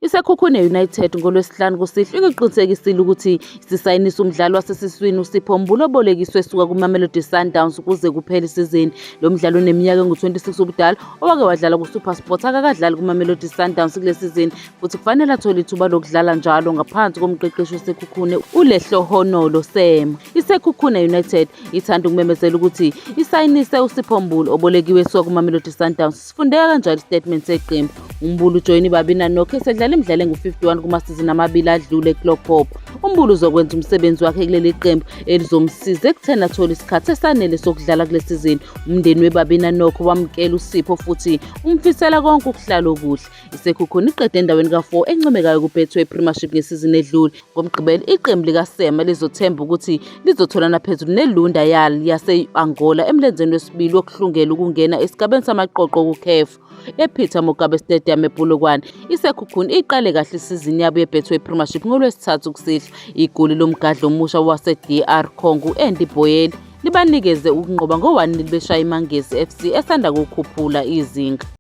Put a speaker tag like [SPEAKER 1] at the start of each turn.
[SPEAKER 1] Isekhukhune United ngoLwesihlanu kusihlwa iqinisekisile ukuthi sisayinisa umdlalo wasesiswini uSipho Mbuli obolekiswe esuka kuMamelodi Sundowns ukuze kuphele isizini. Lo mdlalo uneminyaka engu-26 ubudala owake wadlala kuSuperSport akakadlali kuMamelodi Sundowns kule sizini futhi kufanele athole ithuba lokudlala njalo ngaphansi komqeqeshi wesekhukhune uLehlohonolo Sam. Isekhukhune United ithanda ukumemezela ukuthi isayinise uSipho Mbuli obolekiwe esuka kuMamelodi Sundowns. Sifundeka kanjalo istatement seqembu. Umbulu ujoyine Babina Nokho esedlala imidlalo engu-51 kumasizini amabili adlule eClub. Umbulu uzokwenza umsebenzi wakhe kuleli qembu elizomsiza ekutheni athole isikhathi esanele sokudlala kule sizini. Umndeni weBabina Nokho wamukela uSipho futhi umfisela konke ukuhlala okuhle. Isekhukhune iqede endaweni ka-4 encomekayo kuBetway Premiership ngesizini edlule. Ngomgqibelo iqembu likaSema lizothemba ukuthi lizotholana phezulu neLunda Yali yase-Angola emlenzeni wesibili wokuhlungela ukungena esigabeni samaqoqo kuCAF ePeter Mokaba Stadium ePolokwane. Isekhukhune iqale kahle isizini yabo yeBetway Premiership ngoLwesithathu kusihlwa. Igoli lomgadla omusha wase-DR Congo u-Andy Boyeli libanikeze ukunqoba ngo-1-0 beshaya iMangesi FC esanda kukhuphula izinga.